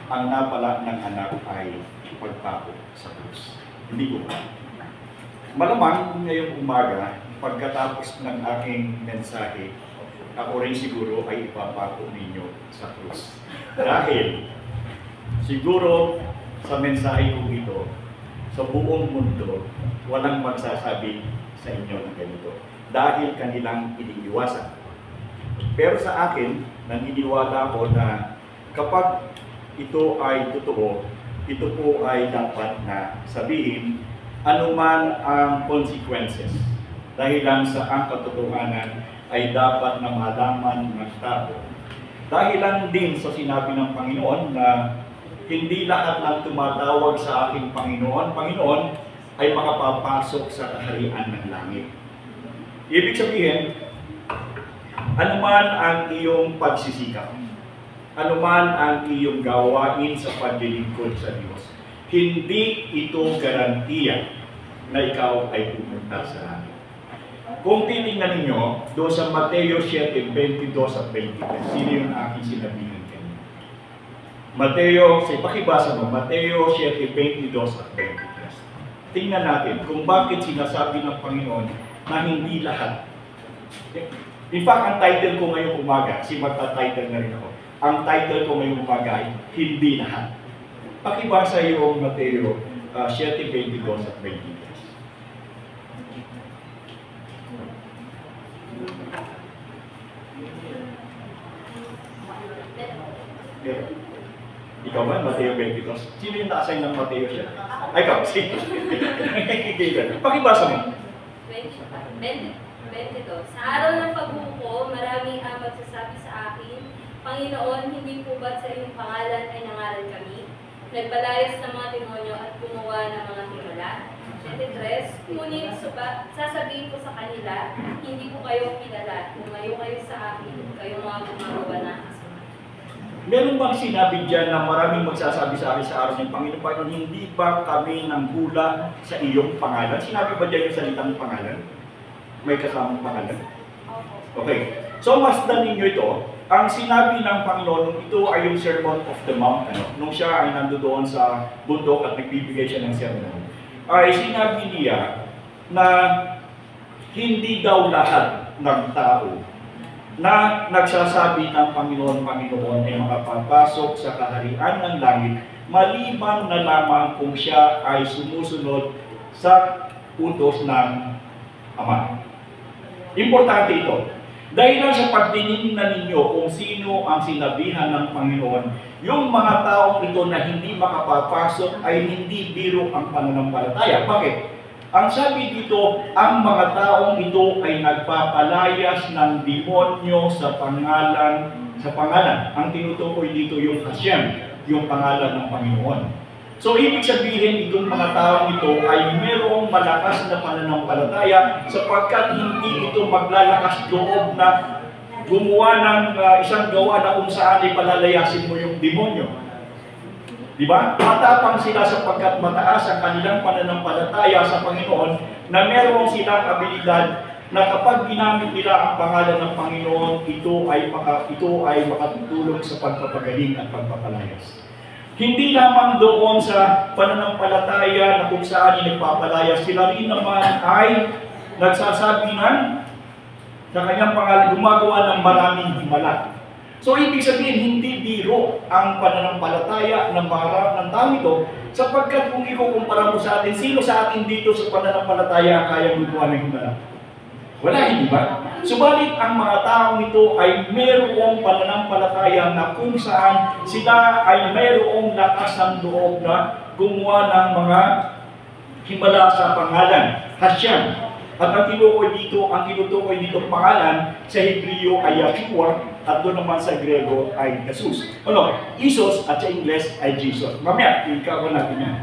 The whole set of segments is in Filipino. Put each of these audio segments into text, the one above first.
ang napala ng anak ay pagpako sa krus. Hindi ko. Malamang ngayong umaga, pagkatapos ng aking mensahe, ako rin siguro ay ipapako ninyo sa krus. Dahil siguro sa mensahe kong ito, sa buong mundo, walang magsasabi sa inyo ng ganito. Dahil kanilang iniiwasan. Pero sa akin, naniniwala ko na kapag ito ay totoo, ito po ay dapat na sabihin anuman ang consequences. Dahil lang sa ang katotohanan ay dapat na malaman ng tao. Dahil lang din sa sinabi ng Panginoon na hindi lahat ng tumatawag sa aking Panginoon, Panginoon ay makapapasok sa kaharian ng langit. Ibig sabihin, anuman ang iyong pagsisikap, anuman ang iyong gawain sa paglilingkod sa Diyos, hindi ito garantiya na ikaw ay pumunta sa langit. Kung titingnan ninyo, doon sa Mateo 7:22 at 23, sino yung aking sinabihan kanina? Mateo, sa ipakibasa mo, Mateo 7:22 at 23. Tingnan natin kung bakit sinasabi ng Panginoon na hindi lahat. In fact, ang title ko ngayong umaga, si magta-title na rin ako. Ang title ko ngayong umaga ay Hindi Lahat. Pakibasa yung Mateo 7:22 at 23. Ikaw ba, Mateo 22? Sino yung na-assign ng Mateo siya? Ay, ikaw, sige. Pakibasa mo. 22. Sa araw ng pagbuko, marami ang magsasabi sa akin, Panginoon, hindi po ba't sa iyong pangalan ay nangaral kami? Nagpalayas ng mga demonyo at gumawa ng mga himala. 23. Ngunit sasabihin ko sa kanila, hindi ko kayo kilala. Lumayo kayo sa akin, kayong mga gumagawa na kasama. Meron bang sinabi dyan na maraming magsasabi sa akin sa araw ng Panginoon, hindi ba kami nanghula sa iyong pangalan? Sinabi ba dyan yung salitang pangalan? May kasamang pangalan? Okay. So, masdan ninyo ito. Ang sinabi ng Panginoon, nung ito ay yung Sermon of the Mount, nung siya ay nandoon sa bundok at nagbibigay siya ng sermon, ay sinabi niya na hindi daw lahat ng tao na nagsasabi ng Panginoon ay makapapasok sa kaharian ng langit, maliban na lamang kung siya ay sumusunod sa utos ng Ama. Importante ito. Dahil lang sa pagtinignan ninyo kung sino ang sinabihan ng Panginoon, yung mga taong ito na hindi makapapasok ay hindi biro ang pananampalataya. Bakit? Ang sabi dito, ang mga taong ito ay nagpapalayas ng demonyo sa pangalan. Ang tinutukoy dito yung Hashem, yung pangalan ng Panginoon. So, ibig sabihin, itong mga taong ito ay mayroong malakas na pananampalataya sapagkat hindi ito maglalakas loob na gumawa ng isang gawa na kung saan ay palalayasin mo yung demonyo. Diba? Matapang sila sapagkat mataas ang kanilang pananampalataya sa Panginoon na mayroong silang abilidad na kapag ginamit nila ang pangalan ng Panginoon, ito ay makatutulong sa pagpapagaling at pagpapalayas. Hindi lamang doon sa pananampalataya na kung saan nagpapalayas, sila rin naman ay nagsasabi ng sa kanyang pangalan, gumagawa ng maraming himala. So, ibig sabihin, hindi biro ang pananampalataya ng tao ito, sapagkat kung ikukumpara mo sa atin, sino sa atin dito sa pananampalataya kaya gumawa ng himala? Wala, hindi ba? Subalit ang mga taong ito ay mayroong pananampalataya na kung saan sila ay mayroong lakas ng loob na gumawa ng mga himala sa pangalan, Hashem. At ang tinutukoy dito pangalan sa Hebreo ay Yahshua at doon naman sa Grego ay Jesus. Isos at sa Ingles ay Jesus. Mamaya, ikaw natin yan.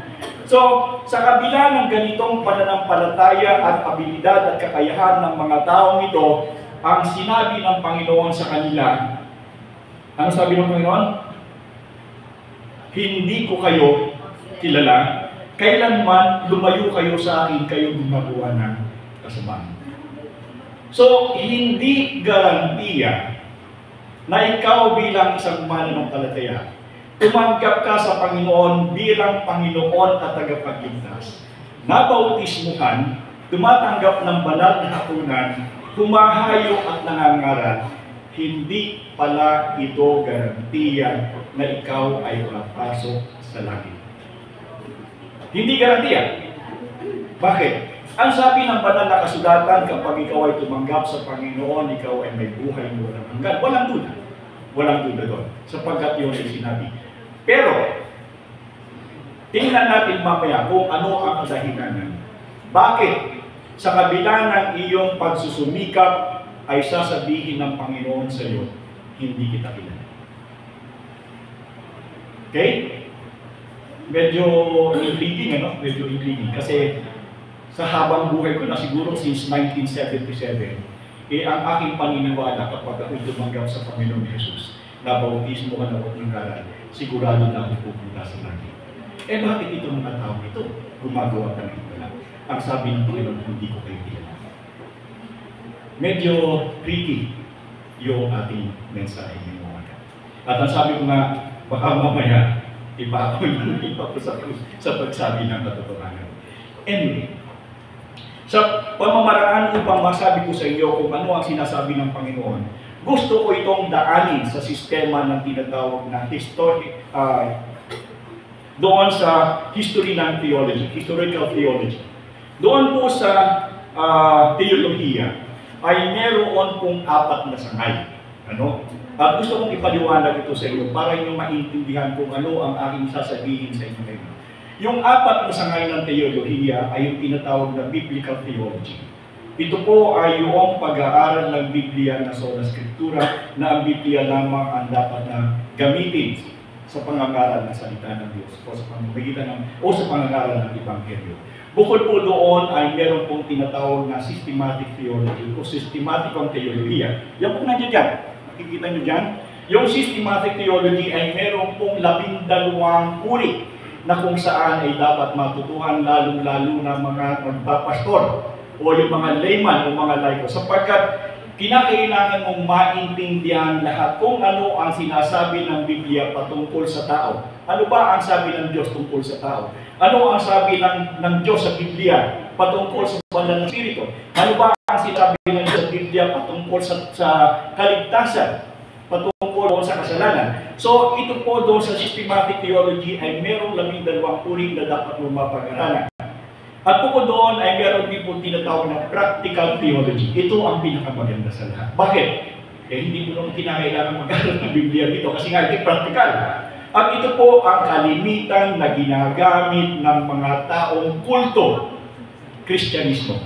So, sa kabila ng ganitong pananampalataya at abilidad at kakayahan ng mga taong ito, ang sinabi ng Panginoon sa kanila, ano sabi ng Panginoon? Hindi ko kayo kilala. Kailanman lumayo kayo sa akin, kayo gumagawa ng kasamaan. So, hindi garantiya na ikaw bilang isang mananampalataya tumanggap ka sa Panginoon bilang Panginoon at tagapagligtas, nabautismuhan, tumatanggap ng banal na hapunan, humahayo at nangangaral, hindi pala ito garantiya na ikaw ay papasok sa langit. Hindi garantiya. Bakit? Ang sabi ng banal na kasulatan, kapag ikaw ay tumanggap sa Panginoon, ikaw ay may buhay na walang hanggan. Walang duda. Walang duda doon. Sapagkat yun ay sinabi. Pero, tingnan natin mamaya kung ano ang kadahilanan. Bakit? Sa kabila ng iyong pagsusumikap, ay sasabihin ng Panginoon sa iyo, hindi kita kilala. Okay? Medyo intriguing, ano? Medyo intriguing. Kasi sa habang buhay ko na siguro since 1977, ang aking paniniwala kapag ako'y tumanggap sa Panginoon Jesus, na bautismo ka na huwag ng ngaral, sigurado na ako pupunta sa langit. Bakit itong mga tao ito? Gumagawa ka ng wala. Ang sabi ng Panginoon, hindi ko kayo kilala. Medyo tricky yung ating mensahe ngayong umaga. At ang sabi ko nga, baka mamaya, iba ako sa pagsabi ng katotohanan. Anyway, sa pamamaraan upang masabi ko sa iyo kung ano ang sinasabi ng Panginoon, gusto ko itong daanin sa sistema ng tinatawag na doon sa history ng theology, historical theology. Doon po sa teolohiya, ay meron pong 4 na sangay. Ano? At gusto kong ipaliwanag ito sa inyo para inyo maintindihan kung ano ang aking sasabihin sa inyo ngayon. Yung 4 na sangay ng teolohiya ay yung tinatawag na biblical theology. Ito po ay yung pag-aaral ng Biblia na sola Scriptura na ang Biblia lamang ang dapat na gamitin sa pangangaral ng salita ng Diyos o sa pamamagitan sa pangangaral ng Ebanghelyo. Bukod po doon ay meron pong tinatawag na systematic theology o systematicong teolohiya. Yan po nandiyan dyan. Makikita nyo dyan. Yung systematic theology ay meron pong 12 uri na kung saan ay dapat matutuhan lalong-lalo na mga magpapastor o yung mga layman o mga laiko. Sapagkat kinakailangan mong maintindihan lahat kung ano ang sinasabi ng Biblia patungkol sa tao. Ano ba ang sabi ng Diyos tungkol sa tao? Ano ang sabi ng Diyos sa Biblia patungkol sa banal na Espiritu? Ano ba ang sinabi ng Diyos sa Biblia patungkol sa kaligtasan? Patungkol sa kasalanan? So, ito po doon sa systematic theology ay merong 12 uri na dapat mo mapag-aralan. At bukod doon ay meron din po tinatawag na practical theology. Ito ang pinakamaganda sa lahat. Bakit? Hindi mo naman kinakailangan mag-aral ng Biblia dito kasi nga ito practical. At ito po ang kalimitan na ginagamit ng mga taong kulto, Kristyanismo.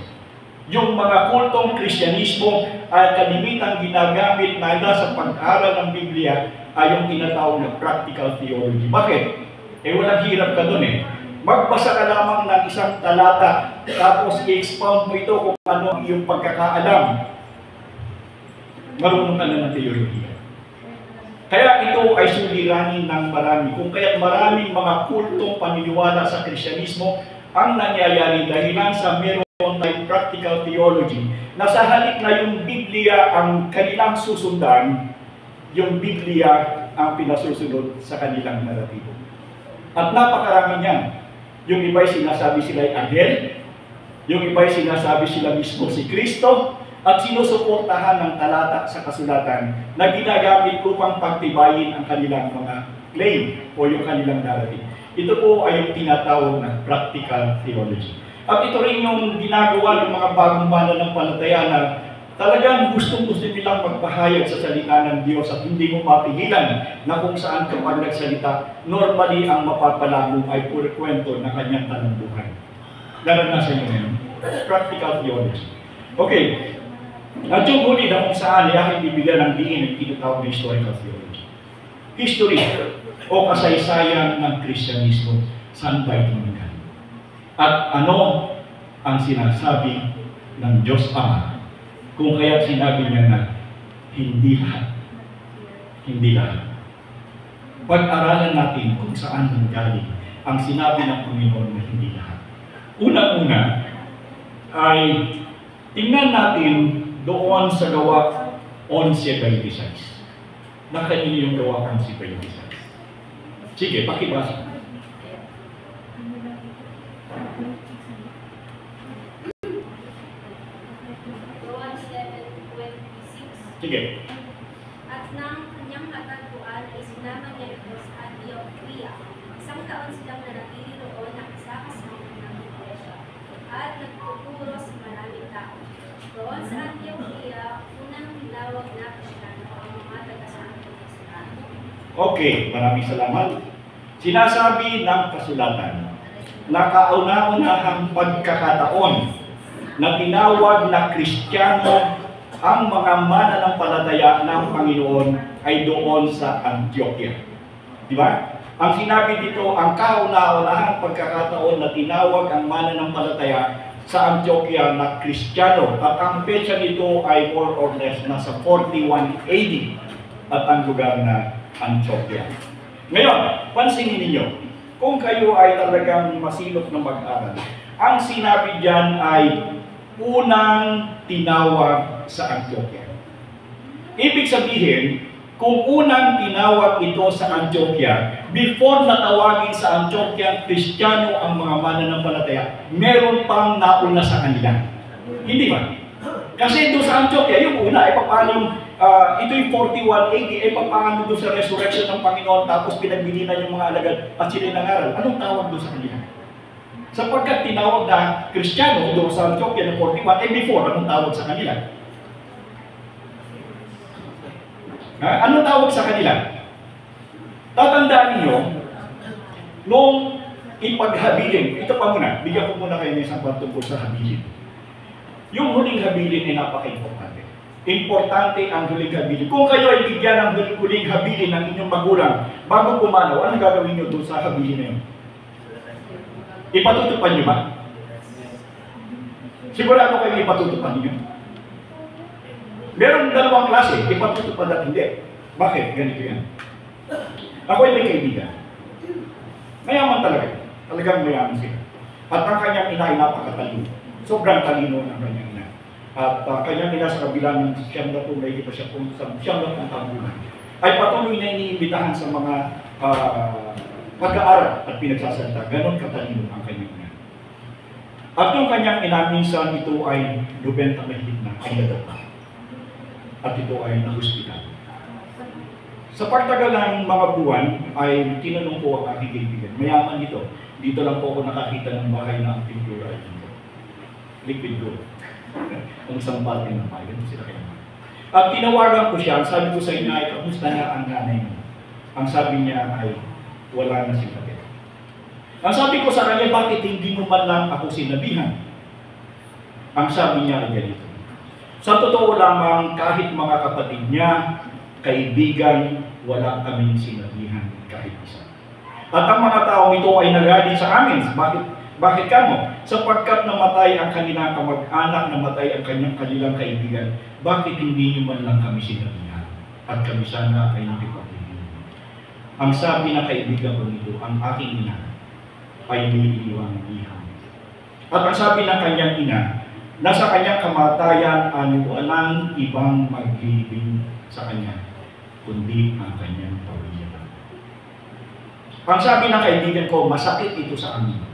Yung mga kultong Kristyanismo ay kalimitan ginagamit na sa pag-aaral ng Biblia ay yung tinatawag na practical theology. Bakit? Walang hirap ka doon Magbasa ka lamang ng isang talata, tapos i-expound mo ito kung ano ang iyong pagkakaalam. Marunong ka na ng teolohiya. Kaya ito ay suliranin ng marami. Kung kaya't maraming mga kultong paniniwala sa Kristyanismo ang nangyayari dahilan sa meron tayong practical theology na sa halip na yung Biblia ang kanilang susundan, yung Biblia ang pinasusunod sa kanilang naratibo. At napakarami niyan. Yung iba'y sinasabi sila ay anghel, yung iba'y sinasabi sila mismo si Kristo, at sinusuportahan ng talata sa kasulatan na ginagamit upang pagtibayin ang kanilang mga claim o yung kanilang narrative. Ito po ay yung tinatawag na practical theology. At ito rin yung ginagawa ng mga bagong mananampalataya na talagang gustong-gusto nilang magpahayag sa salita ng Diyos at hindi mo mapigilan na kung saan kapag nagsalita, normally ang mapapalago ay puro kwento ng kanyang tanong buhay. Naranasan niyo ngayon? Practical theology. Okay. At yung huli na kung saan ay aking bibigyan ng diin ang tinatawag na historical theology. History o kasaysayan ng Kristyanismo, saan ba ito nanggaling? At ano ang sinasabi ng Diyos Ama kung kaya sinabi niya na hindi lahat. Hindi lahat. Pag-aralan natin kung saan nanggaling ang sinabi ng Panginoon na hindi lahat. Una-una ay tingnan natin doon sa Gawa 11:26. Na kanino yung Gawa 11:26? Sige, pakibasa. Roman 7:26. Sige. At nang kanyang natagpuan ay sinama niya ito sa Antioquia. Isang taon silang nanatili roon nakasakasama ng iglesia at nagtuturo sa maraming tao. Roon sa Antioquia, unang tinawag na Kristiyano ang mga taga-Santo Kristiyano. Okay, maraming salamat. Sinasabi ng kasulatan na kauna-unahang pagkakataon na tinawag na Kristiyano ang mga mananampalataya ng Panginoon ay doon sa Antioquia. Di ba? Ang sinabi dito, ang kauna-unahang pagkakataon na tinawag ang mananampalataya sa Antioquia na Kristiyano. At ang petsa nito ay more or less nasa 41 AD at ang lugar na Antioquia. Ngayon, pansinin ninyo, kung kayo ay talagang masilop na mag-aral, ang sinabi diyan ay unang tinawag sa Antioquia. Ibig sabihin, kung unang tinawag ito sa Antioquia, before natawagin sa Antioquia Kristiyano ang mga mananampalataya, meron pang nauna sa kanila. Hindi ba? Kasi doon sa Antioquia, yung una, ay paano ito'y 41 AD, ay paano doon sa resurrection ng Panginoon, tapos pinagbininan yung mga alagad at sila nangaral. Anong tawag doon sa kanila? Sapagkat tinawag na Kristiyano doon sa Antioquia ng 41, eh before, anong tawag sa kanila? Anong tawag sa kanila? Tatandaan niyo, nung ipaghabilin, ito pa muna, bigyan ko muna kayo ng isang tungkol sa habilin. Yung huling habilin ay napaka-importante. Importante ang huling habilin. Kung kayo ay bigyan ng huling habilin ng inyong magulang, bago pumanaw, anong gagawin niyo doon sa habilin na yun? Ipatutupan niyo ba? Sigurado kayo ipatutupan niyo. Meron dalawang klase, ipatutupad at hindi. Bakit? Ganito yan. Ako ay may kaibigan. Mayaman talaga. Talagang mayaman sila. At ang kanyang ina ay napakatalino. Sobrang talino ng kanyang ina. At kanyang ina sa kabila ng siyam na tunay, di pa siya kung siyam na tabunan, ay patuloy na iniimbitahan sa mga pag-aaral at pinagsasalita. Ganon katalino ang kanyang ina. At yung kanyang ina, minsan ito ay 90 mahigit na ay nadapa. At ito ay nahospital. Sa pagtagal ng mga buwan, ay tinanong ko ang aking kaibigan. Mayaman ito. Dito lang po ako nakakita ng bahay na ang pintura ay dito. Liquid gold. Kung isang bagay ng bahay, ganun sila kayo. At tinawagan ko siya, sabi ko sa inyo ay, kamusta na ang nanay mo? Ang sabi niya ay, wala na simpati. Ang sabi ko sa kanya, bakit hindi mo man lang ako sinabihan? Ang sabi niya ay ganito. Sa totoo lamang, kahit mga kapatid niya, kaibigan, wala kaming sinabihan kahit isa. At ang mga taong ito ay nagalit sa amin. Bakit kamo? Sapagkat namatay ang kanilang kamag-anak, namatay ang kanilang kaibigan, bakit hindi niyo man lang kami sinabihan? At kami sana ay nakipagpigil. Ang sabi ng kaibigan ko nito, ang aking ina ay niliiwang liham. At ang sabi ng kanyang ina, nasa kanyang kamatayan ang walang ibang maglilibing sa kanya, kundi ang kanyang pamilya. Ang sabi ng kaibigan ko, masakit ito sa amin.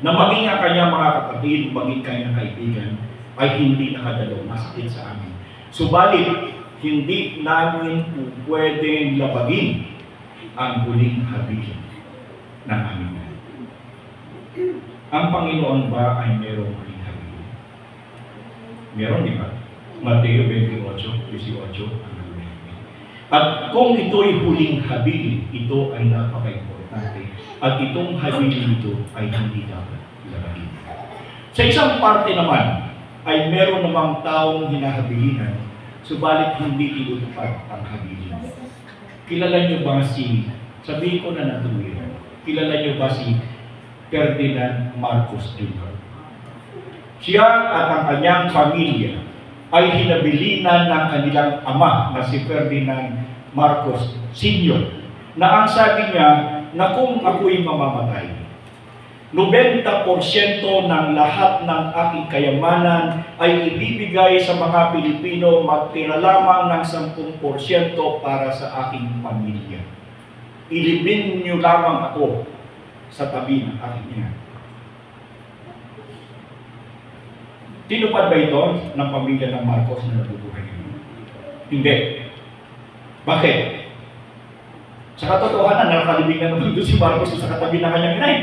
Na maging ang kanyang mga kapatid, maging kanyang kaibigan, ay hindi nakadalaw, masakit sa amin. Subalit, hindi namin pwedeng labagin ang huling habilin ng aming. Ang Panginoon ba ay merong huling habilin? Meron, di ba? Mateo 28:18. At kung ito'y huling habilin, ito ay napaka-importante. At itong habilin ito ay hindi dapat labagin. Sa isang parte naman, ay meron namang taong hinahabilinan, subalit hindi tinutupad ang habilin. Kilala niyo ba sabihin ko na natuloy, kilala niyo ba si Ferdinand Marcos Jr.? Siya at ang kanyang pamilya ay hinabilinan ng kanilang ama na si Ferdinand Marcos Sr. na ang sabi niya na kung ako'y mamamatay, 90% ng lahat ng aking kayamanan ay ibibigay sa mga Pilipino, magtira lamang ng 10% para sa aking pamilya. ilibing niyo lamang ako sa tabi ng aking ina. Tinupad ba ito ng pamilya ng Marcos na nabubuhay ngayon? Hindi. Bakit? Sa katotohanan, nakalibing na naman doon si Marcos sa katabi ng kanyang inay.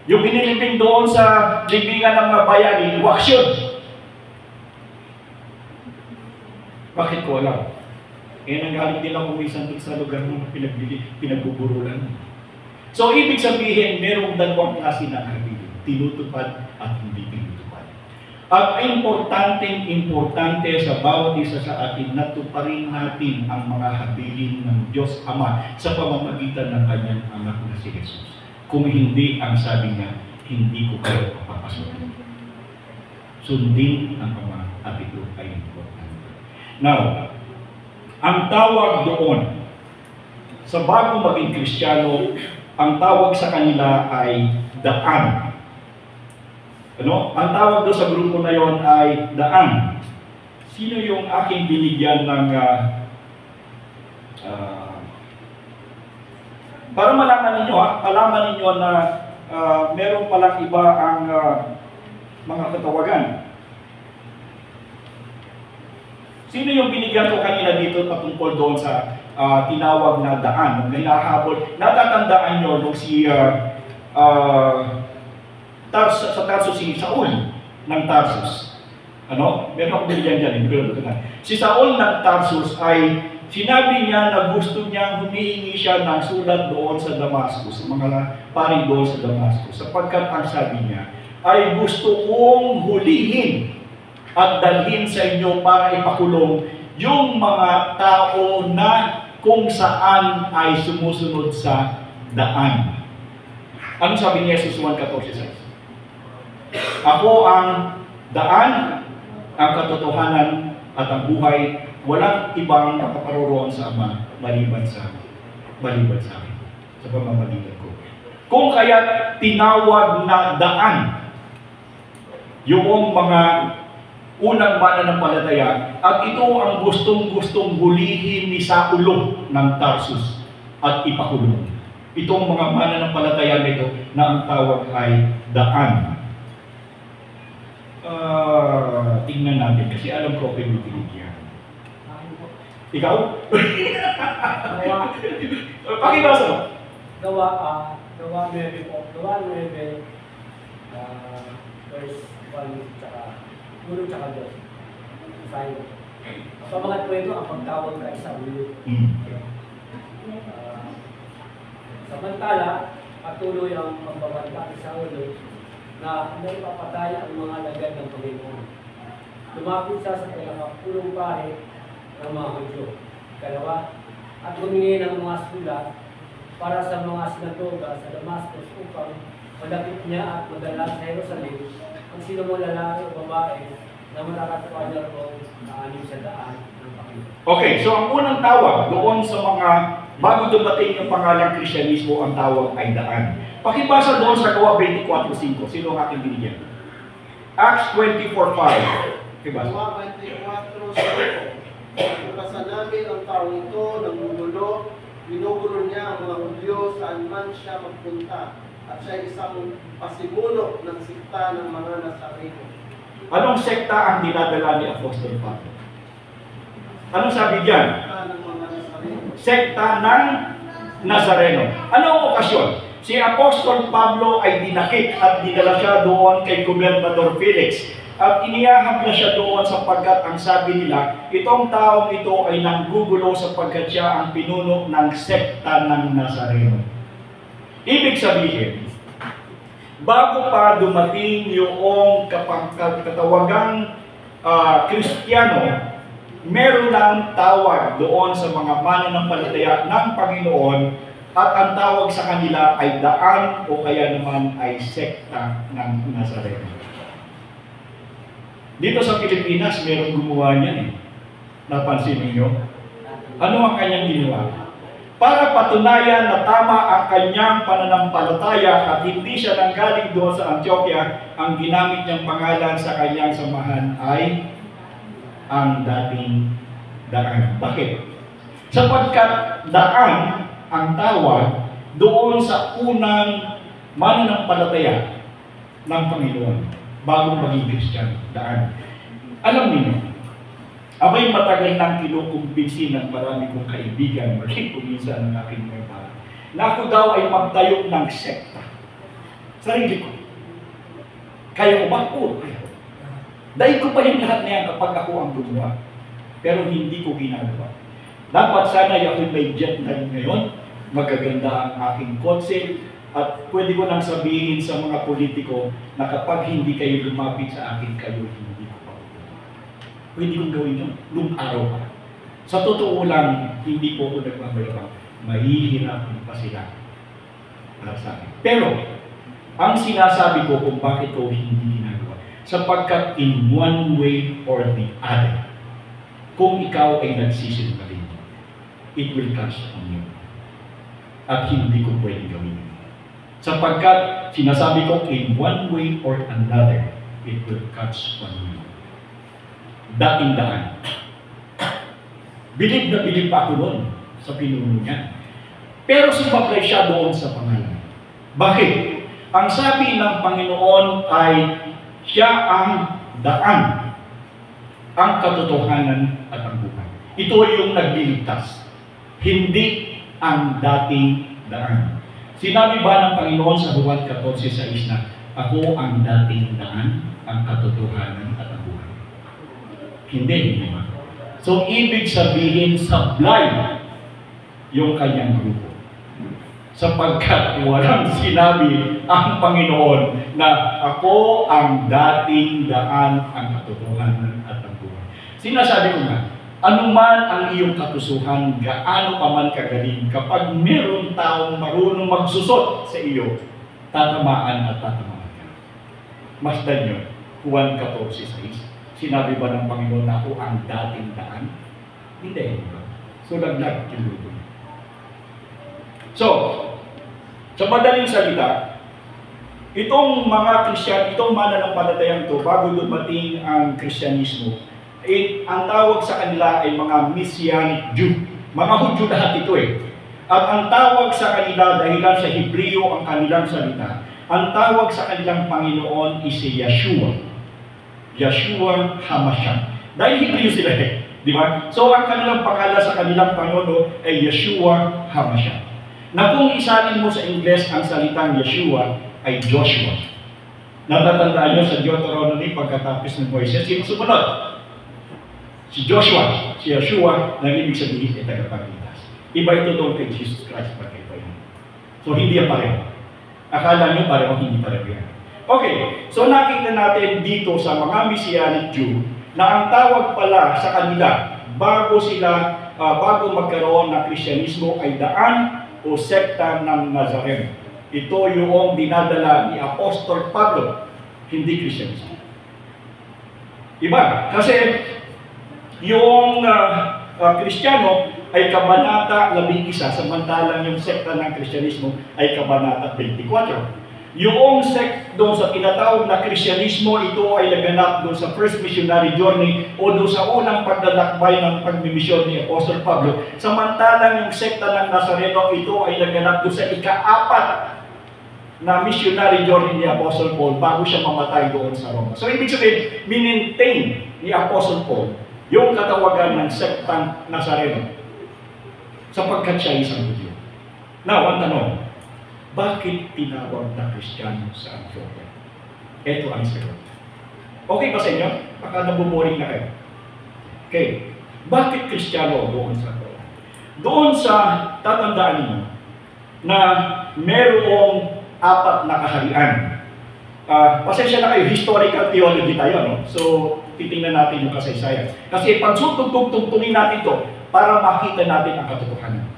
Yung inilibing doon sa libingan ng mga bayani, wax yun. Bakit ko alam? Nanggaling din ako minsan doon sa lugar ng pinagbuburulan. So, ibig sabihin, merong dalawang klase na habilin. Tinutupad at hindi tinutupad. At importante sa bawat isa sa atin na tuparin natin ang mga habilin ng Diyos Ama sa pamamagitan ng kanyang anak na si Jesus. Kung hindi, ang sabi niya, hindi ko kayo papapasukin. Sundin ang Ama at ito ay importante. Now, ang tawag doon sa bagong maging Kristiyano, ang tawag sa kanila ay daan. Ano? Ang tawag doon sa grupo na yon ay daan. Sino yung aking binigyan ng para malaman ninyo na meron palang iba ang mga katawagan. Sino yung binigyan ko kanina dito patungkol doon sa tinawag na daan, ng hinahabol? Natatandaan nyo nung si Tarsus, si Saul ng Tarsus. Ano? Meron akong binigyan dyan, hindi ko natutunan. Si Saul ng Tarsus ay sinabi niya na gusto niyang humihingi siya ng sulat doon sa Damascus, sa mga paring doon sa Damascus, sapagkat ang sabi niya ay gusto kong hulihin at dalhin sa inyo para ipakulong yung mga tao na kung saan ay sumusunod sa daan. Ano sabi ni Jesus 1:14? Ako ang daan, ang katotohanan at ang buhay. Walang ibang makaparoroon sa Ama maliban sa akin, sa pamamagitan ko. Kung kaya tinawag na daan yung mga unang mananampalataya, at ito ang gustong-gustong hulihin ni Saulo ng Tarsus at ipakulong. Itong mga mananampalataya nito na ang tawag ay daan. Tingnan natin kasi alam ko kayo binigyan. Ikaw? Pakibasa mo. Gawa 9 po. Gawa 9, verse 1, tsaka 1 tsaka 2. Isahin mo. Sa mga kwento, ang pagtawag kay Saulo. Samantala, patuloy ang pagbabanta ni Saulo na may papatay ang mga lagad ng Panginoon. Lumapit siya sa pinakapulong pare ng mga Hudyo. Kalawa, at humingi ng mga sulat para sa mga sinagoga sa Damascus upang malapit niya at madala sa Jerusalem ang sinumang lalaki o babae na makakatuwa niya roon na 600 ng Panginoon. Okay, so ang unang tawag doon sa mga bago dumating yung pangalang Kristyanismo, ang tawag ay daan. Pakibasa doon sa Gawa 24:5. Sino ang aking binigyan? Acts 24:5. Pakibasa. Gawa 24:5. Pagkasa namin ang taong ito, nangugulo, ginugulo niya ang mga Hudyo saan man siya magpunta, at siya isang pasimuno ng sikta ng mga Nazareno. Anong sekta ang dinadala ni Apostol Pablo? Anong sabi diyan? Sikta ng mga Nazareno. Sekta ng Nazareno. Anong okasyon? Si Apostol Pablo ay dinakip at dinala siya doon kay Gobernador Felix. At iniyahag na siya doon sapagkat ang sabi nila, itong taong ito ay nanggugulo sapagkat siya ang pinuno ng sekta ng Nazareno. Ibig sabihin, bago pa dumating yung katawagang Kristiyano, meron ng tawag doon sa mga mananampalataya ng Panginoon, at ang tawag sa kanila ay daan o kaya naman ay sekta ng Nazareno. Dito sa Pilipinas, meron gumawa niyan eh. Napansin niyo? Ano ang kanyang ginawa? Para patunayan na tama ang kanyang pananampalataya at hindi siya nanggaling doon sa Antioquia, ang ginamit niyang pangalan sa kanyang samahan ay ang dating daan. Bakit? Sapagkat daan ang tawag doon sa unang mananampalataya ng Panginoon bago maging Kristiyano. Daan. Alam niyo, abay matagal nang kinukumbinsi ng marami kong kaibigan, maging kuminsan ng aking mga pare, na ako daw ay magtayo ng sekta. Sarili ko. Kaya ko ba? Oo, kaya ko. Dahil ko pa yung lahat na yan kapag ako ang gumawa. Pero hindi ko ginagawa. Dapat sana ako may jet na ngayon, magaganda ang aking kotse, at pwede ko nang sabihin sa mga politiko na kapag hindi kayo lumapit sa akin, kayo hindi ko pa. Pwede kong gawin yun, nung araw pa. Sa totoo lang, hindi po ako nagmamayabang. Mahihirapan pa sila para sa akin. Pero, ang sinasabi ko kung bakit ko hindi ginagawa, sapagkat in one way or the other, kung ikaw ay nagsisinungaling, it will catch on you. At hindi ko pwede gawin. Sapagkat sinasabi ko, in one way or another, it will catch on you. Dating-daan. Bilib na bilib pa ako noon sa pinuno niya. Pero sumablay siya doon sa pangalan. Bakit? Ang sabi ng Panginoon ay siya ang daan, ang katotohanan at ang buhay. Ito yung nagliligtas. Hindi ang dating daan. Sinabi ba ng Panginoon sa Juan 14:6 na ako ang dating daan, ang katotohanan at ang buhay? Hindi ba? So, ibig sabihin sablay yung kanyang grupo. Sapagkat walang sinabi ang Panginoon na ako ang dating daan, ang katotohanan at ang buhay. Sinasabi ko nga, anuman ang iyong katusuhan, gaano ka man kagaling, kapag meron taong marunong magsusot sa iyo, tatamaan at tatamaan ka. Masdan nyo, Juan 14:6. Sinabi ba ng Panginoon na ako ang dating daan? Hindi. So, laglag yung grupo. So, sa madaling salita, itong mga Kristiyan, itong mananampalatayang ito, bago dumating ang Kristyanismo, ang tawag sa kanila ay mga Messianic Jew. Mga Hudyo lahat ito eh. At ang tawag sa kanila, dahilan sa Hebreo ang kanilang salita, ang tawag sa kanilang Panginoon is si Yeshua. Yeshua HaMashiach. Dahil Hebreo sila eh. Di ba? So, ang kanilang pangalan sa kanilang Panginoon ay Yeshua HaMashiach. Na kung isalin mo sa Ingles ang salitang Yeshua ay Joshua. Natatandaan nyo sa Deuteronomy pagkatapos ng Moises, yung sumunod. Si Joshua, si Yeshua, na ibig sabihin ay tagapagligtas. Iba ito doon kay Jesus Christ pagkita yun. So hindi yan pareho. Akala nyo pareho, hindi pareho yan. Okay, so nakita natin dito sa mga Messianic Jew na ang tawag pala sa kanila bago magkaroon ng Kristyanismo ay daan o sekta ng Nazareno. Ito yung dinadala ni Apostol Pablo, hindi Kristyanismo. Iba, kasi yung Kristiyano ay kabanata 11, samantalang yung sekta ng Kristyanismo ay kabanata 24. Yung sect doon sa tinatawag na Kristyanismo, ito ay naganap doon sa first missionary journey o doon sa unang paglalakbay ng pagmimisyon ni Apostol Pablo. Samantalang yung sekta ng Nazareno, ito ay naganap doon sa ika-4 na missionary journey ni Apostol Paul bago siya mamatay doon sa Roma. So ibig sabihin, minintain ni Apostol Paul yung katawagan ng sektang Nazareno sapagkat siya isang Hudyo. Now, ang tanong, bakit tinawag na Kristiyano sa Antioquia? Ito ang sagot. Okay ba sa inyo? Baka nabuboring na kayo. Okay. Bakit Kristiyano doon sa Antioquia? Doon sa tatandaan niyo na merong 4 na kaharian. Pasensya na kayo, historical theology tayo, no? So, titingnan natin yung kasaysayan. Kasi pag tugtugtugtugin natin to para makita natin ang katotohanan.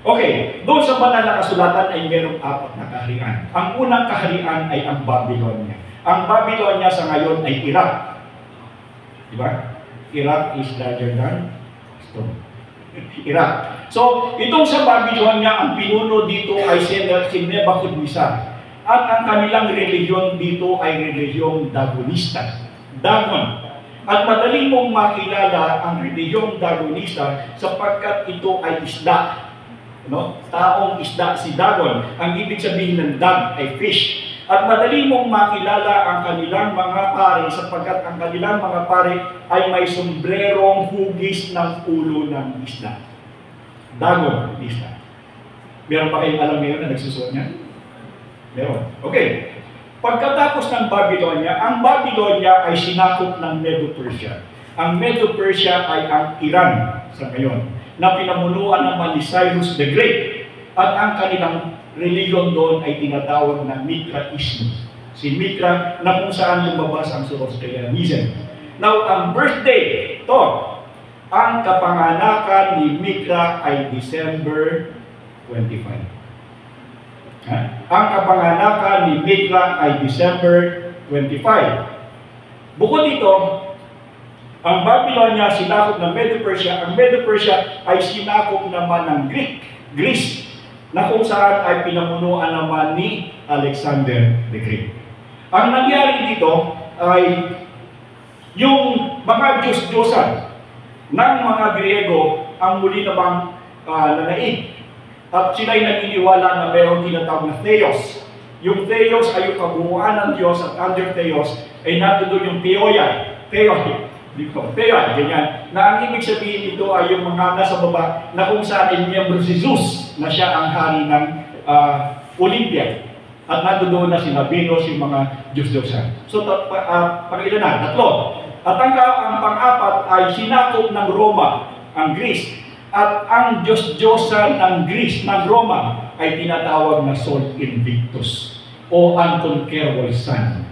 Okay, doon sa banal na kasulatan ay merong 4 na kaharian. Ang unang kaharian ay ang Babylonia. Ang Babylonia sa ngayon ay Iraq. Diba? Iraq is larger than stone. Iraq. So, itong sa Babylonia, ang pinuno dito ay si Nebuchadnezzar. At ang kanilang relihiyon dito ay relihiyong Dagonista. Dagon. At madali mong makilala ang relihiyong Dagonista sapagkat ito ay isla. No? Taong isda, si Dagon. Ang ibig sabihin ng dag ay fish. At madali mong makilala ang kanilang mga pare sapagkat ang kanilang mga pare ay may sombrerong hugis ng ulo ng isda. Dagon, isda. Meron pa kayong alam ngayon na nagsusuot niya? Meron. Okay. Pagkatapos ng Babylonia, ang Babylonia ay sinakop ng Medo-Persia. Ang Medo-Persia ay ang Iran sa ngayon, na pinamunuan naman ni Cyrus the Great. At ang kanilang religion doon ay tinatawag na Mitraism. Si Mitra na kung saan lumabas ang Zoroastrianism. Now, ang birthday, ito, ang kapanganakan ni Mitra ay December 25. Ang kapanganakan ni Mitra ay December 25. Bukod dito, ang Babylonia sinakop ng Medo-Persia. Ang Medo-Persia ay sinakop naman ng Greece, na kung saan ay pinamunuan naman ni Alexander the Great. Ang nangyari dito ay yung mga Diyos-Diyosan ng mga Griego ang muli namang nanaig. At sila'y naniniwala na mayroong tinatawag na Theos. Yung Theos ay yung kabuuan ng Diyos at under Theos ay natuloy yung Theoia. Theoia, ganyan. Na ang ibig sabihin ito ay yung mga nasa baba na kung saan ay miyembro si Zeus na siya ang hari ng Olympia. At nandoon na sina Venus, yung mga Diyos-Diyosan. So, pang-ilan na? Tatlo. At ang pang-apat ay sinakop ng Roma, ang Greece. At ang Diyos-Diyosan ng Greece, ng Roma, ay tinatawag na Sol Invictus o Unconquerable Sun.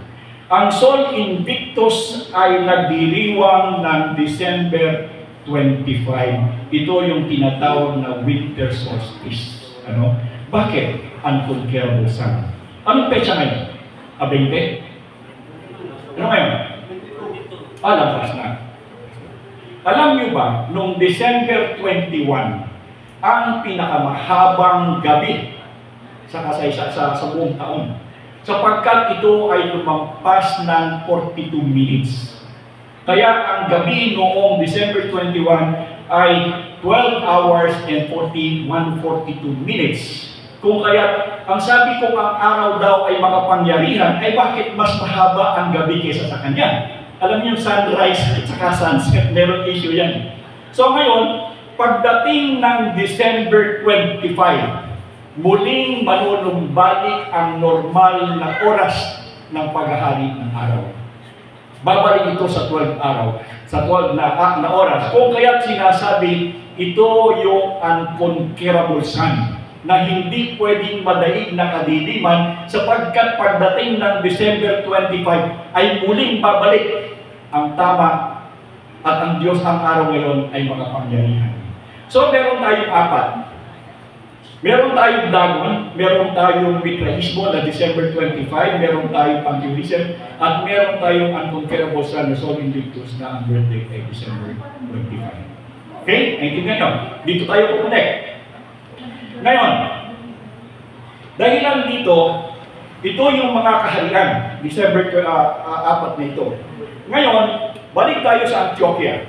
Ang Sol Invictus ay nagdiriwang ng December 25. Ito yung tinatawag na winter solstice. Ano? Bakit? Unconquerable Sun. Anong pecha ngayon? 20? Ano ngayon? Lampas na. Alam niyo ba, noong December 21, ang pinakamahabang gabi sa buong taon, sapagkat ito ay lumampas ng 42 minutes. Kaya ang gabi noong December 21 ay 12 hours and 42 minutes. Kung kaya, ang sabi ko ang araw daw ay makapangyarihan, ay bakit mas mahaba ang gabi kaysa sa kanya? Alam niyo yung sunrise at saka sunset, meron issue yan. So ngayon, pagdating ng December 25, muling manunumbalik ang normal na oras ng paghahari ng araw. Babalik ito sa 12 araw, sa 12 na oras. Kung kaya't sinasabi, ito yung unconquerable sun na hindi pwedeng madaig na kadiliman sapagkat pagdating ng December 25 ay muling babalik ang tama at ang Diyos ang araw ngayon ay makapangyarihan. So meron tayong apat. Meron tayong Dagon, meron tayong Mitraismo na December 25, meron tayong Pantheism, at meron tayong Unconquerable Sun na Sol Invictus na ang birthday ay December 25. Okay? Naintindihan nyo? Dito tayo kukunik. Ngayon, dahilan dito, ito yung mga kaharian, December 4 na ito. Ngayon, balik tayo sa Antioquia.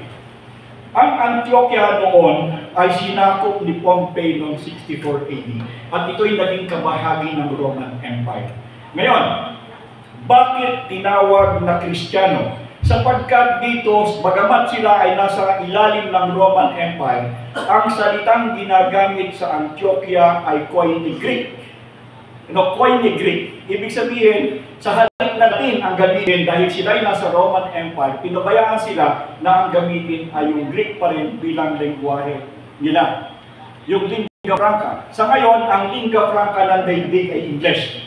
Ang Antioquia noon ay sinakop ni Pompey noong 64 AD at ito'y naging kabahagi ng Roman Empire. Ngayon, bakit tinawag na Kristiyano? Sapagkat dito, bagamat sila ay nasa ilalim ng Roman Empire, ang salitang ginagamit sa Antioquia ay Koine Greek. Koine Greek. Ibig sabihin, sa halip na Latin ang gamitin dahil sila ay nasa Roman Empire, pinabayaan sila na ang gamitin ay yung Greek pa rin bilang lengguwahe nila. Yung lingua franca. Sa ngayon, ang lingua franca ng daigdig ay English.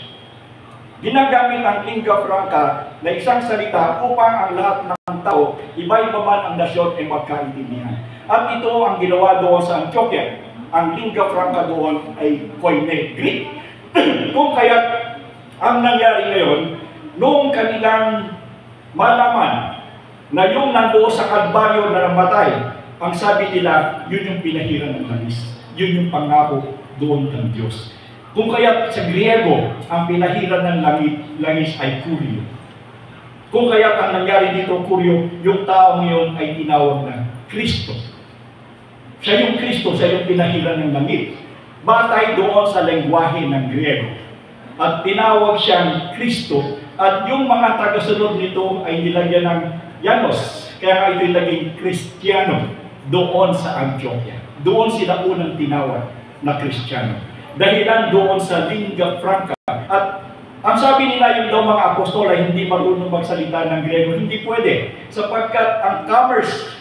Ginagamit ang lingua franca na isang salita upang ang lahat ng tao, iba-iba man ang nasyon ay magkaintindihan. At ito ang ginawa doon sa Antioquia. Ang lingua franca doon ay Koine Greek. Kung kaya ang nangyari ngayon, noong kanilang malaman na yung nandoon sa Kalbaryo na namatay, ang sabi nila, yun yung pinahiran ng langis. Yun yung pangako doon ng Diyos. Kung kaya sa Griego, ang pinahiran ng langis ay Kurio. Kung kaya ang nangyari dito, Kurio, yung tao ngayon ay tinawag na Kristo. Siya yung Kristo, siya yung pinahiran ng langit. batay doon sa lengguwahe ng Griego. At tinawag siyang Kristo, at yung mga tagasunod nito ay nilagyan ng Yanos, kaya nga ito'y naging Kristiyano doon sa Antioquia. Doon sila unang tinawag na Kristiyano. Dahilan doon sa lingua franca. At ang sabi nila yung daw mga apostol ay hindi marunong magsalita ng Griego. Hindi pwede, sapagkat ang commerce,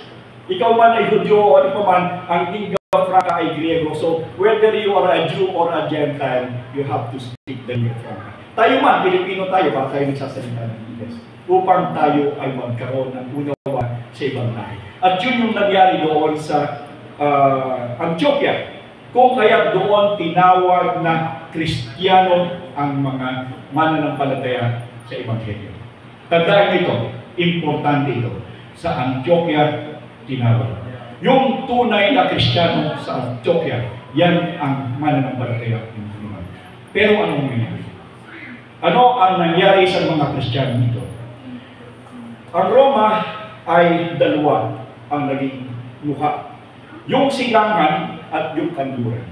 ikaw man ay Hudyo o ano man, ang lingua franca ay Griego. So, whether you are a Jew or a Gentile, you have to speak the lingua franca. Tayo man, Pilipino tayo, baka tayo nagsasalita ng Ingles, upang tayo ay magkaroon ng unawa sa ibang lahi. At yun yung nangyari doon sa Antioquia. Kung kaya doon tinawag na Kristiyano ang mga mananampalataya sa Ebanghelyo. Tandaan ito, importante ito. Sa Antioquia, tinawag. Yung tunay na Kristiyano sa Antioquia, yan ang mananampalataya. Pero anong nangyari? Ano ang nangyari sa mga Kristiyano nito? Ang Roma ay dalawa ang naging mukha. Yung silangan at yung kanluran.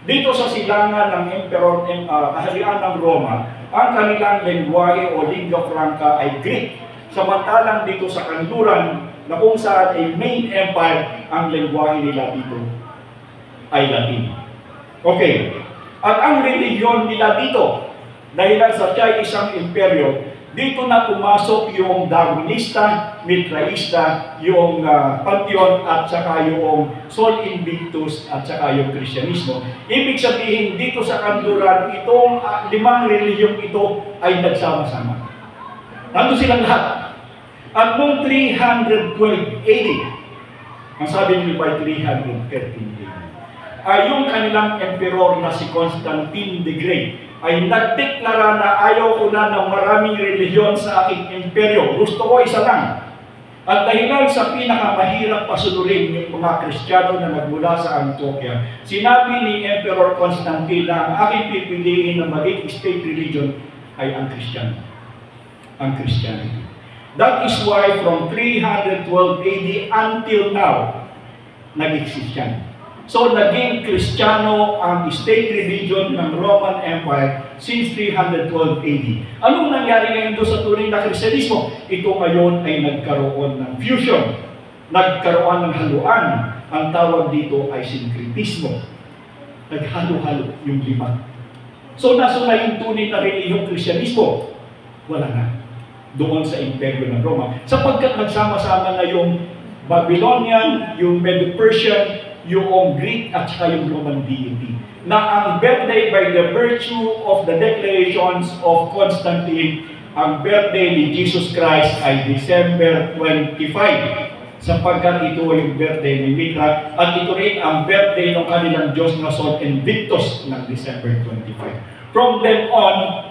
Dito sa silangan ng Emperor, kaharian ng Roma, ang kanilang lengguwahe o lingua franca ay Greek. Samantalang dito sa kanluran, na kung saan ay main empire, ang lengguwahe nila dito ay Latin. Okay. At ang reliyon nila dito, dahil sa siya isang imperyo, dito na pumasok yung Darwinista, Mitraista, yung Pantheon, at saka yung Sol Invictus, at saka yung Kristyanismo. Ibig sabihin, dito sa kanluran, itong limang reliyong ito ay nagsama-sama. Nandun silang lahat. At noong 312 AD, ang sabi niyo by 313 AD, ay yung kanilang emperor na si Constantine the Great ay nagdeklara na ayaw ko na ng maraming relihiyon sa aking imperyo. Gusto ko isa lang. At dahilan sa pinakamahirap pasunurin yung mga Kristiyano na nagmula sa Antioquia, sinabi ni Emperor Constantine na ang aking pipiliin na maging state religion ay ang Kristiyano. Ang Christianity. That is why from 312 AD until now, nag-exist yan. So, naging Kristiyano ang state religion ng Roman Empire since 312 AD. Anong nangyari ngayon doon sa tunay na Kristyanismo? Ito ngayon ay nagkaroon ng fusion. Nagkaroon ng haluan. Ang tawag dito ay syncretismo. Naghalo-halo yung lima. So, naso na yung tunay na relihiyong Kristyanismo? Wala na. Doon sa imperyo ng Roma. Sapagkat nagsama-sama na yung Babylonian, yung Medo-Persian, yung Greek at saka yung Roman deity. Na ang birthday by the virtue of the declarations of Constantine, ang birthday ni Jesus Christ ay December 25. Sapagkat ito ay yung birthday ni Mitra at ito rin ang birthday ng kanilang Diyos na Sol Invictus ng December 25. From then on,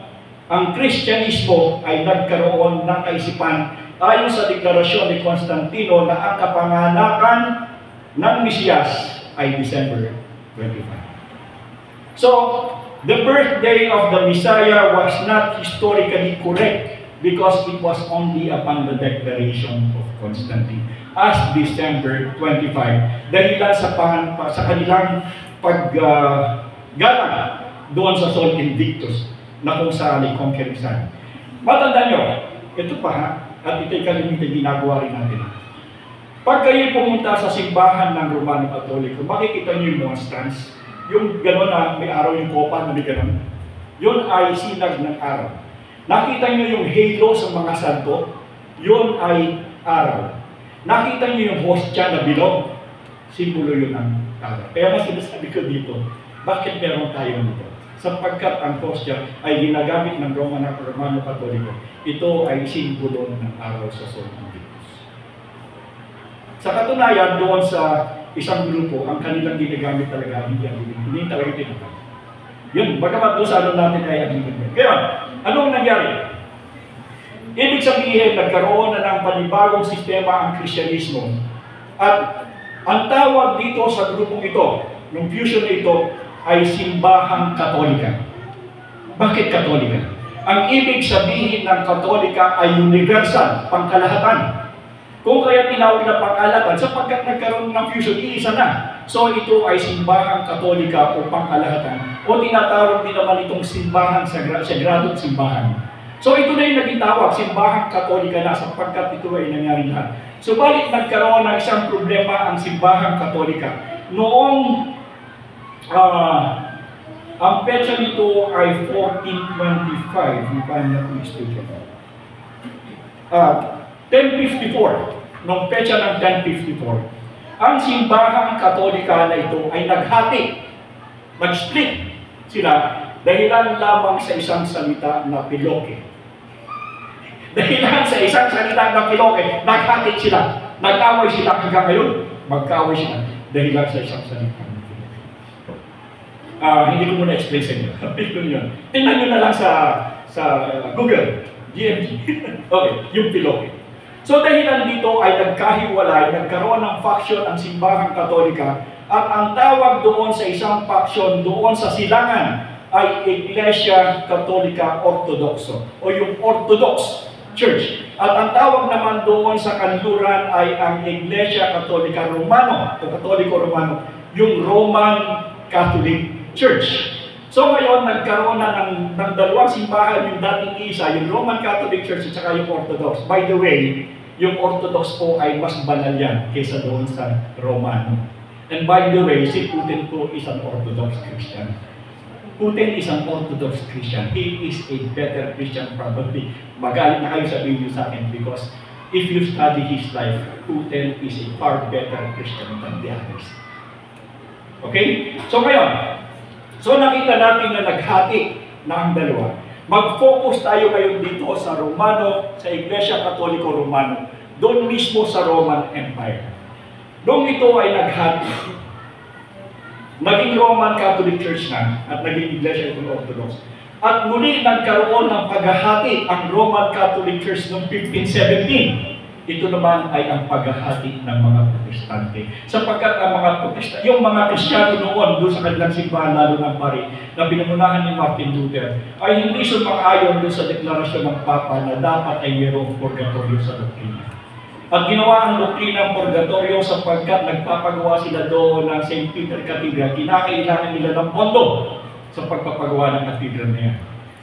ang Kristyanismo ay nagkaroon ng kaisipan ayon sa deklarasyon ni Constantino na ang kapanganakan ng Mesiyas ay December 25. So, the birthday of the Messiah was not historically correct because it was only upon the declaration of Constantine as December 25. Dahilan sa kanilang paggalang doon sa Sol Invictus na kung saan ay conquerisan. Matandaan nyo, ito pa ha, at ito'y kalimitan ginagawa rin natin. Pag kayo pumunta sa simbahan ng Romano Katoliko, makikita niyo yung monstrance. Yung gano'n na may araw yung kopa na may gano'n. Yun ay sinag ng araw. Nakita niyo yung halo sa mga santo, yun ay araw. Nakita niyo yung hostya na bilog, simbolo yun ng araw. Kaya mas sinasabi ko dito, bakit meron tayo nito? Sapagkat ang hostya ay ginagamit ng Romano Katoliko. Ito ay simbolo ng araw sa Sol Invictus. Sa katunayan, doon sa isang grupo, ang kanilang ginagamit talaga, hindi talaga tinagamit. Yun, bagamat doon sa ano natin ay agreement. Kaya, anong nangyari? Ibig sabihin, nagkaroon na ng panibagong sistema ang Kristyanismo. At ang tawag dito sa grupong ito, ng fusion na ito, ay simbahang Katolika. Bakit Katolika? Ang ibig sabihin ng Katolika ay universal, pangkalahatan. Kung kaya tinawag na pangkalahatan, sapagkat nagkaroon ng fusion, iisa na. So ito ay simbahang Katolika o pangkalahatan o tinatawag din naman itong simbahang sagradong simbahan. So ito na yung naging tawag, simbahang Katolika na sapagkat ito ay nangyari lahat. Subalit nagkaroon ng isang problema ang simbahang Katolika. Noong ang petsa nito ay 1425, if I'm not mistaken. 1054, noong petsa ng 1054. Ang simbahang Katolika na ito ay naghati, nag-split sila dahilan lamang sa isang salita na piloke. Dahilan sa isang salita na piloke, naghati sila. Nag-away sila hanggang ngayon. Magkaaway sila dahilan sa isang salita na piloke. Hindi ko muna explain sa inyo. Tingnan nyo na lang sa Google, GMG. Okay, yung piloke. So dahilan dito ay nagkahiwalay, nagkaroon ng faction ang simbahang Katolika at ang tawag doon sa isang faction doon sa silangan ay Iglesia Katolika Ortodoxo o yung Orthodox Church. At ang tawag naman doon sa kanluran ay ang Iglesia Katolika Romano o Katoliko Romano, yung Roman Catholic Church. So ngayon, nagkaroon na ng dalawang simbahan, yung dating isa, yung Roman Catholic Church at saka yung Orthodox. By the way, yung Orthodox po ay mas banal yan kaysa doon sa Romano. And by the way, si Putin po is an Orthodox Christian. Putin is an Orthodox Christian. He is a better Christian probably. Magalit na kayo sabihin niyo sa akin because if you study his life, Putin is a far better Christian than the others. Okay? So ngayon, nakita natin na naghati na ang dalawa. Mag-focus tayo ngayon dito sa Romano, sa Iglesia Katoliko Romano, doon mismo sa Roman Empire. Noong ito ay naghati, naging Roman Catholic Church na at naging Iglesia Orthodox. At muli nagkaroon ng paghahati ang Roman Catholic Church noong 1517. Ito naman ay ang paghahati ng mga Protestante. Sapagkat ang mga Protestante, yung mga Kristiyano noon doon sa kanilang simbahan, lalo ng Paris, na pinunahan ni Martin Luther, ay hindi sumang-ayon doon sa deklarasyon ng Papa na dapat ay mayroong purgatorio sa doktrina. At ginawa ang doktrina ng purgatorio sapagkat nagpapagawa sila doon ng St. Peter Cathedral. Kinakailangan nila ng pondo sa pagpapagawa ng cathedral na yan.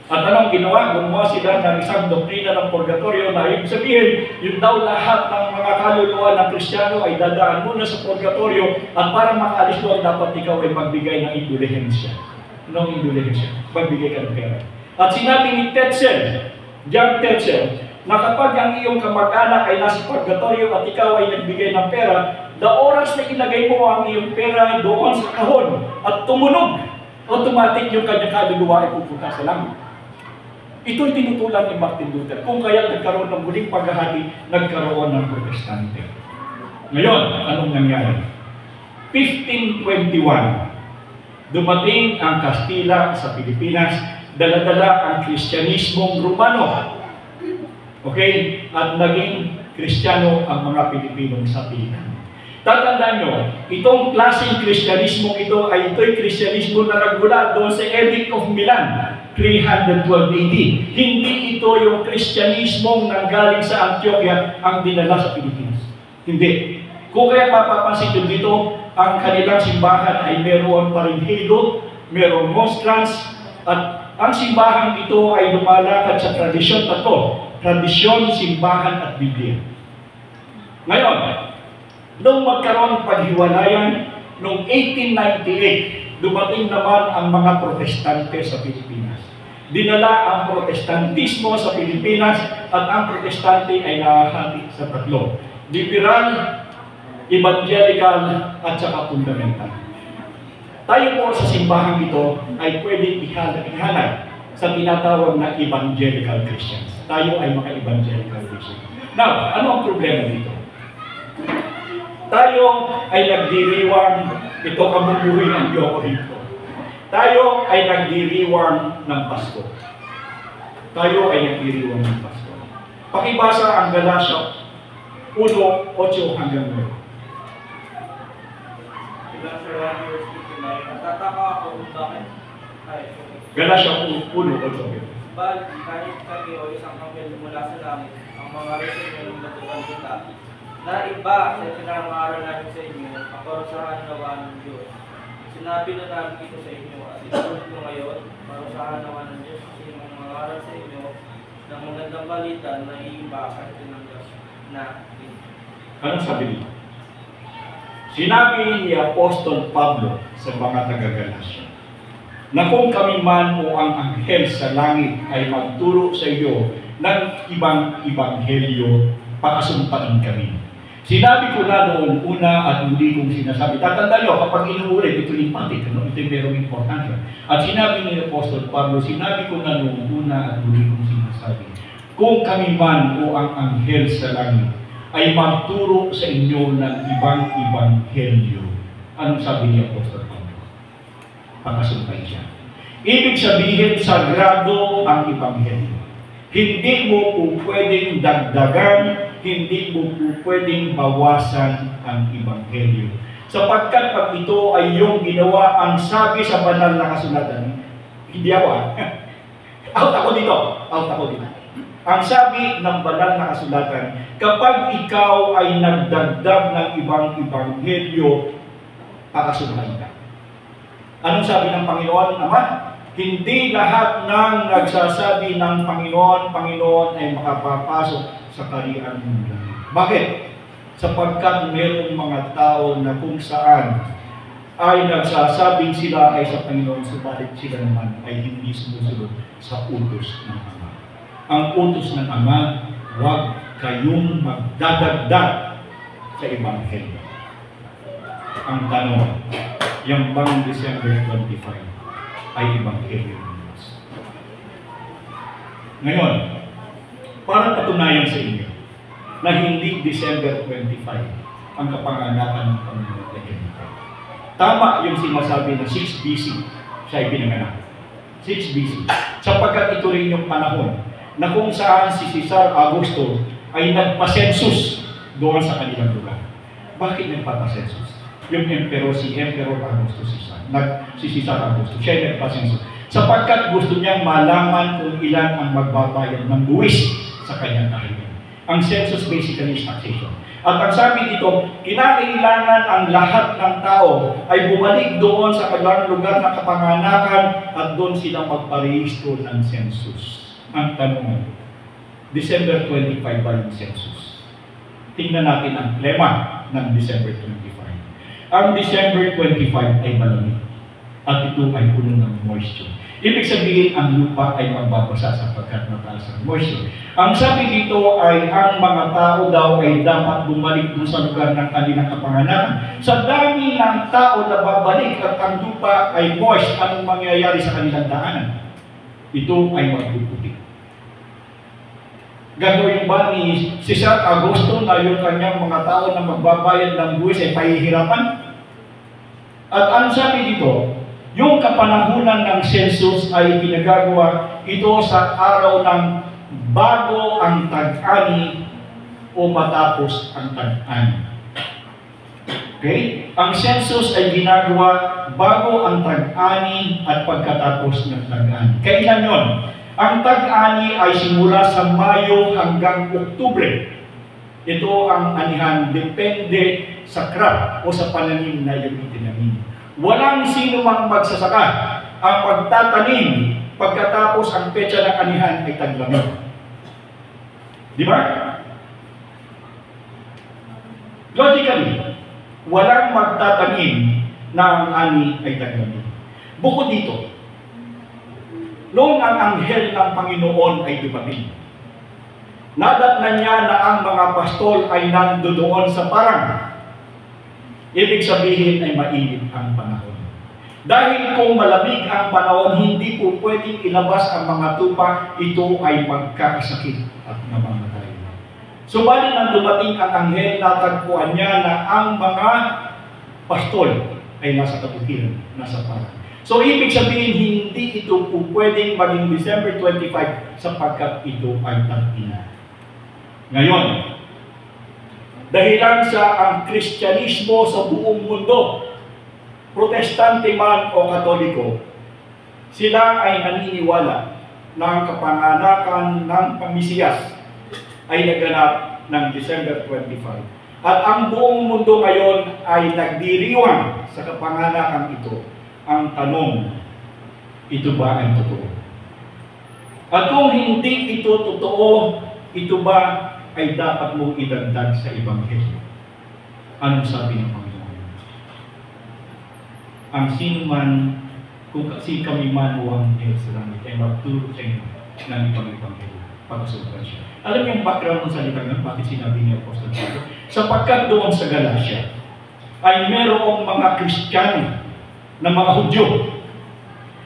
At anong ginawa? Gumawa sila ng isang doktrina ng purgatorio na ibig sabihin, yun daw lahat ng mga kaluluwa ng Kristiyano ay dadaan muna sa purgatorio at para makaalis doon, dapat ikaw ay magbigay ng indulhensya. Anong indulhensya? Magbigay ka ng pera. At sinabi ni Tetzel, John Tetzel, na kapag ang iyong kamag-anak ay nasa purgatorio at ikaw ay nagbigay ng pera, the oras na ilagay mo ang iyong pera doon sa kahon at tumunog, automatic yung kanyang kaluluwa ay pupunta sa langit. Ito'y tinutulan ni Martin Luther. Kung kaya nagkaroon ng muling paghahati, nagkaroon ng Protestante. Ngayon, anong nangyari? 1521, dumating ang Kastila sa Pilipinas, dala-dala ang Kristyanismong Romano. Okay? At naging Kristiyano ang mga Pilipinong sa Pilipinas. Tatandaan nyo, itong klaseng Kristyanismo ito'y Kristyanismo na nagmula doon sa Edict of Milan, 312 AD. Hindi ito yung Kristyanismong nanggaling sa Antioquia ang dinala sa Pilipinas. Hindi. Kung kaya mapapansin nyo dito, ang kanilang simbahan ay meron pa rin halo, meron monstrance, at ang simbahan ito ay lumalakad sa tradisyon tatlo. Tradisyon, simbahan, at Biblia. Ngayon, nung magkaroon ng paghiwalayan, noong 1898, dumating naman ang mga Protestante sa Pilipinas. Dinala ang Protestantismo sa Pilipinas at ang Protestante ay nahahati sa tatlo. Liberal, Evangelical, at saka Fundamental. Tayo po sa simbahan ito ay pwedeng ihalay sa tinatawag na Evangelical Christians. Tayo ay mga Evangelical Christians. Now, ano ang problema dito? Tayo ay nagdiriwang, ito kabubuhay ng Diyoko rito. Tayo ay nagdiriwang ng Pasko. Tayo ay nagdiriwang ng Pasko. Pakibasa ang Galatia 1:8 hanggang 9. Natataka ako kung bakit. Galatia 1:8. Kahit kami o isang anghel mula sa langit, ang mga resin ng natutunan kita, na iba sa pinangaral namin sa inyo, paparusahan nawa ng Diyos. Sinabi na namin ito sa inyo at ituloy ko ngayon, parusahan nawa ng Diyos kasi yung mangaral sa inyo ng magandang balita na iiba at tinanggap na Anong sabi niya? Sinabi ni Apostol Pablo sa mga taga-Galacia na kung kami man o ang anghel sa langit ay magturo sa iyo ng ibang ebanghelyo, pakasumpain kami. Sinabi ko na noong una at muli kong sinasabi. Tatanda niyo, kapag inuulit, ito limpatik, ito yung merong importansya. At sinabi ni Apostol Pablo, sinabi ko na noong una at muli kong sinasabi, kung kami man o ang anghel sa langit ay magturo sa inyo ng ibang ebanghelyo. Anong sabi ni Apostol Pablo? Pakasumpay siya. Ibig sabihin, sagrado ang ebanghelyo. Hindi mo po pwedeng dagdagan, hindi mo po pwedeng bawasan ang ebanghelyo. Sapagkat pag ito ay yung ginawa ang sabi sa banal na kasulatan, hindi ako out ako dito. Ang sabi ng banal na kasulatan, kapag ikaw ay nagdagdag ng ibang ebanghelyo, pakasumpay ka. Anong sabi ng Panginoon naman? Hindi lahat ng nagsasabi ng Panginoon ay makapapasok sa kaharian ng langit. Bakit? Sapagkat mayroong mga tao na kung saan ay nagsasabing sila ay sa Panginoon, subalit sila naman ay hindi sumusunod sa utos ng Ama. Ang utos ng Ama, huwag kayong magdadagdag sa ebanghelyo. Ang tanong, yung bang December 25 ay ebanghelyo ng Diyos. Ngayon, para patunayan sa inyo na hindi December 25 ang kapanganakan ng Panginoon na ganito. Tama yung sinasabi na 6 BC siya ay pinanganak. 6 BC. Sapagkat ito rin yung panahon na kung saan si Cesar Augusto ay nagpa-census doon sa kanilang lugar. Bakit nagpa-census? Yung si Emperor Augusto Cesar. Si Cesar Augusto. Siya ay nagpa-census. Sapagkat gusto niyang malaman kung ilan ang magbabayad ng buwis sa kanyang kaharian. Ang census basically is taxation. At ang sabi dito, kinakailangan ang lahat ng tao ay bumalik doon sa kanilang lugar na kapanganakan at doon sila magparehistro ng census. Ang tanong, December 25 ba yung census? Tingnan natin ang lema ng December 25. Ang December 25 ay malamig at ito ay puno ng moisture. Ibig sabihin, ang lupa ay magbabasa sapagkat mataas ang moisture. Ang sabi dito ay ang mga tao daw ay dapat bumalik doon sa lugar ng kanilang kapanganakan. Sa dami ng tao na babalik at ang lupa ay moist, anong mangyayari sa kanilang daanan? Ito ay magpuputi. Gagawin ba ni Cesar Augusto na yung kanyang mga tao na magbabayad ng buwis ay pahihirapan? At ano sabi dito? Yung kapanahunan ng census ay pinagagawa ito sa araw ng bago ang tag-ani o matapos ang tag-ani. Okay? Ang census ay ginagawa bago ang tag-ani at pagkatapos ng tag-ani. Kailan yon? Ang tag-ani ay simula sa Mayo hanggang Oktubre. Ito ang anihan depende sa crop o sa pananim na yung itinanim. Walang sino mang magsasaka ang magtatanim pagkatapos ang petsa ng anihan ay taglamig. Di ba? Logically, walang magtatanim na ang ani ay taglamig. Bukod dito, noong ang anghel ng Panginoon ay dumating, nadatnan niya na ang mga pastol ay nandoon sa parang. Ibig sabihin ay mainit ang panahon. Dahil kung malamig ang panahon, hindi po pwedeng ilabas ang mga tupa, ito ay magkakasakit at namamatay. Subalit nang dumating ang anghel, natagpuan niya na ang mga pastol ay nasa kabutiran, nasa parang. So ibig sabihin, hindi ito po pwedeng maging December 25 sapagkat ito ay tag-ina. Ngayon, dahilan sa ang Kristyanismo sa buong mundo, Protestante man o Katoliko, sila ay naniniwala na ang kapanganakan ng Mesiyas ay naganap ng December 25. At ang buong mundo ngayon ay nagdiriwang sa kapanganakang ito. Ang tanong, ito ba ay totoo? At kung hindi ito totoo, ito ba ay dapat mong idagdag sa Ebanghelyo? Anong sabi ng Panginoon? Ang sino man, kung kasi kami man o ang Diyos sa langit, ay magturo sa inyo ng Ebanghelyo. Pagsusukan siya. Alam niyo yung background ng salita ng bakit sinabi ni Apostol Pablo? Sapagkat doon sa Galacia ay merong mga Kristiyano na mga Hudyo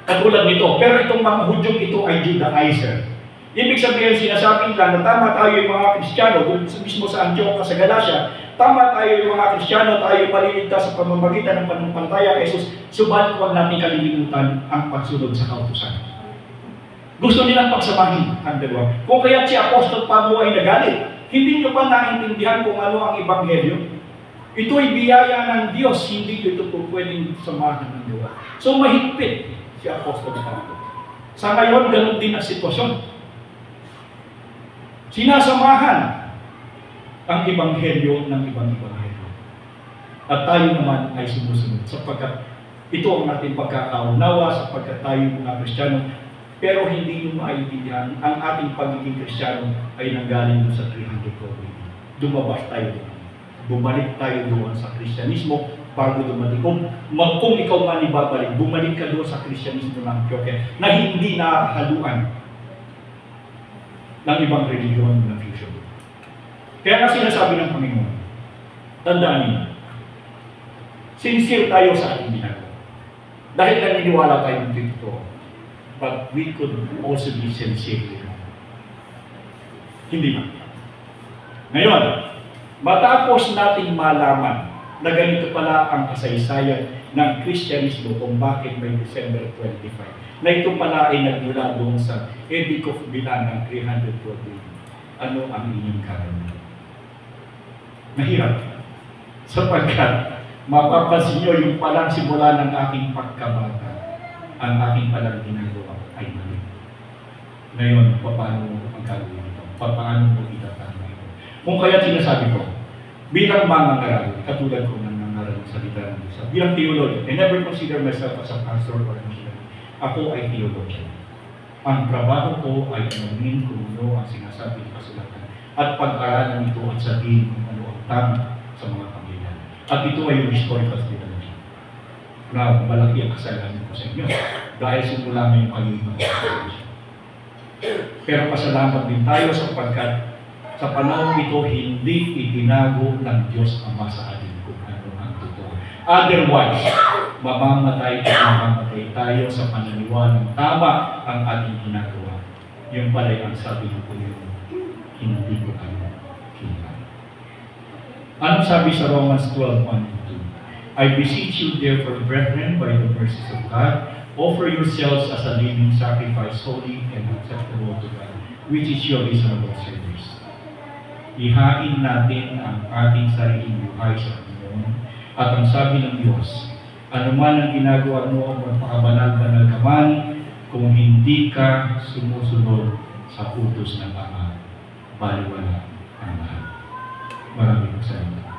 katulad nito. Pero itong mga Hudyo ito ay Judaizer. Ibig sabihin, sinasabi nila na tama tayo yung mga Kristiyano doon mismo sa Antioquia sa Galacia. Tama tayo yung mga Kristiyano, tayo maliligtas sa pamamagitan ng panumpalataya kay Jesus. Subalit huwag natin kalilimutan ang pagsunod sa kautusan. Gusto nilang pagsamahin ang dalawa. Kung kaya si Apostol Pablo ay nagalit, hindi niyo pa naintindihan kung ano ang Ebanghelyo. Ito ay biyaya ng Diyos, hindi ito po pwedeng samahan ng dalawa. So mahigpit si Apostol Pablo. Sa ngayon, ganun din ang sitwasyon. Sinasamahan ang Ebanghelyo ng ibang Ebanghelyo. At tayo naman ay sumusunod sapagkat ito ang ating pagkakaunawa sapagkat tayo mga Kristiyano. Pero hindi nyo maintindihan, ang ating pagiging Kristiyano ay nanggaling doon sa 300 BC. Dumabas tayo doon. Bumalik tayo doon sa Kristyanismo bago dumating. Kung ikaw man ibabalik, bumalik ka doon sa Kristyanismo ng Antioquia na hindi nahaluan ng ibang religiyon ng fusion. Kaya nga sinasabi ng Panginoon, tandaan niyo, sincere tayo sa ating ginagawa. Dahil naniniwala tayo dito. But we could also be sincere. Hindi ba? Ngayon, matapos nating malaman na ganito pala ang kasaysayan ng Kristyanismo kung bakit may December 25, na ito pala ay nagmula doon sa Edict of Milan ng 312. Ano ang inyong karanasan? Mahirap. Sapagkat mapapansin nyo yung palang simula ng aking pagkabata, ang aking palang ginagawa ay mali. Ngayon, paano ang gagawin ito? Paano mo itatama ito? Kung kaya sinasabi ko, bilang mangangaral, katulad ko ng nangaral ng salita ng Diyos, bilang theologian, I never consider myself as a pastor or a missionary. Ako ay theologian. Ang trabaho ko ay anunin kung ano ang sinasabi ng kasulatan at pag-aralan ito at sabihin kung ano ang tama sa mga pamilya. At ito ay yung historical theology. Na malaki ang kasalanan ko sa inyo dahil simula ngayon kayo yung mga. Pero pasalamat din tayo sapagkat sa panahon ito hindi itinago ng Diyos Ama sa atin kung ano ang totoo. Otherwise, mamamatay tayo sa paniniwalang tama ang ating ginagawa. Yung pala ang sabi ng Panginoon, hindi ko kayo kinaya. Anong sabi sa Romans 12:1-2? I beseech you therefore, brethren, by the mercies of God, offer yourselves as a living sacrifice, holy and acceptable to God, which is your reasonable service. Ihain natin ang ating sariling buhay sa Panginoon. At ang sabi ng Diyos, anuman ang ginagawa mo, magpakabanal-banal ka man, kung hindi ka sumusunod sa utos ng Ama, baliwala ang lahat. Maraming salamat.